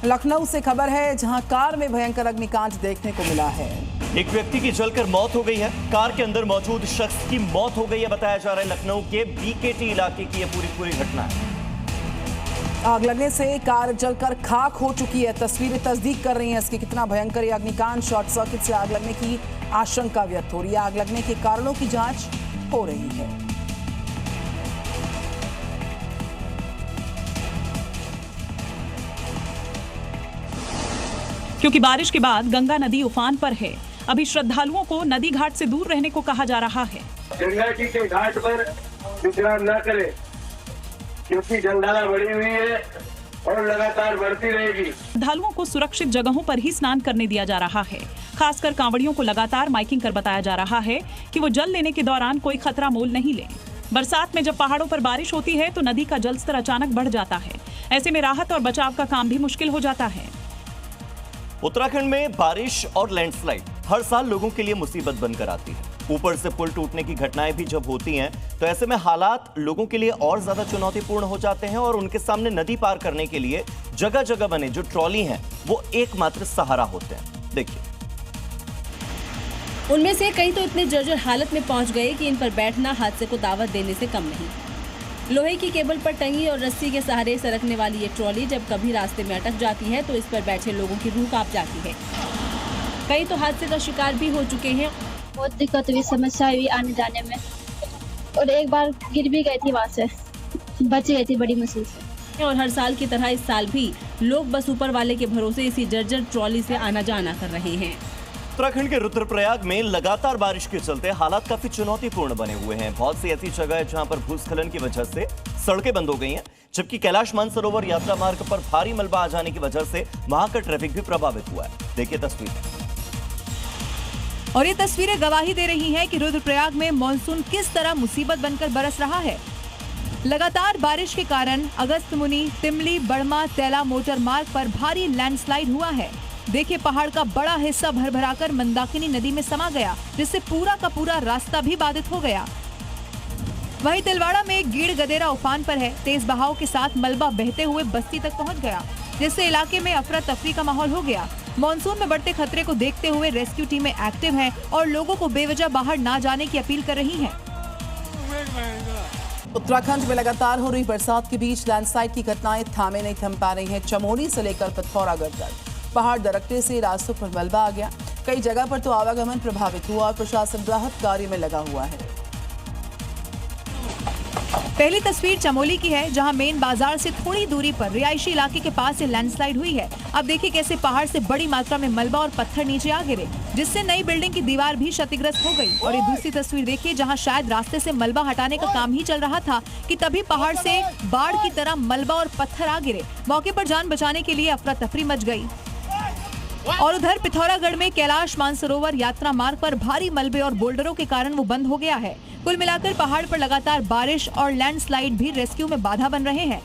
लखनऊ से खबर है, जहां कार में भयंकर अग्निकांड देखने को मिला है। एक व्यक्ति की जलकर मौत हो गई है। कार के अंदर मौजूद शख्स की मौत हो गई है। बताया जा रहा है लखनऊ के बीकेटी इलाके की यह पूरी घटना है। आग लगने से कार जलकर खाक हो चुकी है। तस्वीरें तस्दीक कर रही हैं इसकी कितना भयंकर ये अग्निकांड। शॉर्ट सर्किट से आग लगने की आशंका व्यक्त हो रही है। आग लगने के कारणों की जांच हो रही है। क्योंकि बारिश के बाद गंगा नदी उफान पर है, अभी श्रद्धालुओं को नदी घाट से दूर रहने को कहा जा रहा है। गंगा जी के घाट पर विश्राम न करें, क्योंकि जलधारा बढ़ी हुई है और लगातार बढ़ती रहेगी। श्रद्धालुओं को सुरक्षित जगहों पर ही स्नान करने दिया जा रहा है। खासकर कांवड़ियों को लगातार माइकिंग कर बताया जा रहा है कि वो जल लेने के दौरान कोई खतरा मोल नहीं लें। बरसात में जब पहाड़ों पर बारिश होती है तो नदी का जलस्तर अचानक बढ़ जाता है। ऐसे में राहत और बचाव का काम भी मुश्किल हो जाता है। उत्तराखंड में बारिश और लैंडस्लाइड हर साल लोगों के लिए मुसीबत बनकर आती है। ऊपर से पुल टूटने की घटनाएं भी जब होती हैं तो ऐसे में हालात लोगों के लिए और ज्यादा चुनौतीपूर्ण हो जाते हैं और उनके सामने नदी पार करने के लिए जगह जगह बने जो ट्रॉली हैं वो एकमात्र सहारा होते हैं। देखिए, उनमें से कई तो इतने जर्जर हालत में पहुंच गए कि इन पर बैठना हादसे को दावत देने से कम नहीं। लोहे की केबल पर टंगी और रस्सी के सहारे सरकने वाली ये ट्रॉली जब कभी रास्ते में अटक जाती है तो इस पर बैठे लोगों की रूह कांप जाती है। कई तो हादसे का शिकार भी हो चुके हैं। बहुत दिक्कत हुई, समस्या हुई आने जाने में, और एक बार गिर भी गई थी, वहाँ से बच गई थी बड़ी मुश्किल से। और हर साल की तरह इस साल भी लोग बस ऊपर वाले के भरोसे इसी जर्जर ट्रॉली से आना जाना कर रहे हैं। उत्तराखंड के रुद्रप्रयाग में लगातार बारिश के चलते हालात काफी चुनौतीपूर्ण बने हुए हैं। बहुत सी ऐसी जगह है जहां पर भूस्खलन की वजह से सड़कें बंद हो गई हैं, जबकि कैलाश मानसरोवर यात्रा मार्ग पर भारी मलबा आ जाने की वजह से वहां का ट्रैफिक भी प्रभावित हुआ है। देखिए तस्वीर। और ये तस्वीरें गवाही दे रही हैं कि रुद्रप्रयाग में मॉनसून किस तरह मुसीबत बनकर बरस रहा है। लगातार बारिश के कारण अगस्त मुनि, तिमली, बड़मा, तैला मोटर मार्ग पर भारी लैंडस्लाइड हुआ है। देखिए, पहाड़ का बड़ा हिस्सा भरभराकर मंदाकिनी नदी में समा गया, जिससे पूरा का पूरा रास्ता भी बाधित हो गया। वहीं तिलवाड़ा में गीड़ गदेरा उफान पर है। तेज बहाव के साथ मलबा बहते हुए बस्ती तक पहुंच गया, जिससे इलाके में अफरा तफरी का माहौल हो गया। मॉनसून में बढ़ते खतरे को देखते हुए रेस्क्यू टीमें एक्टिव हैं और लोगों को बेवजह बाहर ना जाने की अपील कर रही हैं। उत्तराखंड में लगातार हो रही बरसात के बीच लैंडस्लाइड की घटनाएं थामे नहीं थम पा रही हैं। चमोली से लेकर पिथौरागढ़ तक पहाड़ दरकने से रास्तों पर मलबा आ गया। कई जगह पर तो आवागमन प्रभावित हुआ और प्रशासन राहत कार्य में लगा हुआ है। पहली तस्वीर चमोली की है, जहां मेन बाजार से थोड़ी दूरी पर रिहायशी इलाके के पास से लैंडस्लाइड हुई है। अब देखिए कैसे पहाड़ से बड़ी मात्रा में मलबा और पत्थर नीचे आ गिरे, जिससे नई बिल्डिंग की दीवार भी क्षतिग्रस्त हो गई। और ये दूसरी तस्वीर देखिए, जहां शायद रास्ते से मलबा हटाने का काम ही चल रहा था कि तभी पहाड़ से बाढ़ की तरह मलबा और पत्थर आ गिरे। मौके पर जान बचाने के लिए अफरा तफरी मच गई। और उधर पिथौरागढ़ में कैलाश मानसरोवर यात्रा मार्ग पर भारी मलबे और बोल्डरों के कारण वो बंद हो गया है। कुल मिलाकर पहाड़ पर लगातार बारिश और लैंडस्लाइड भी रेस्क्यू में बाधा बन रहे हैं।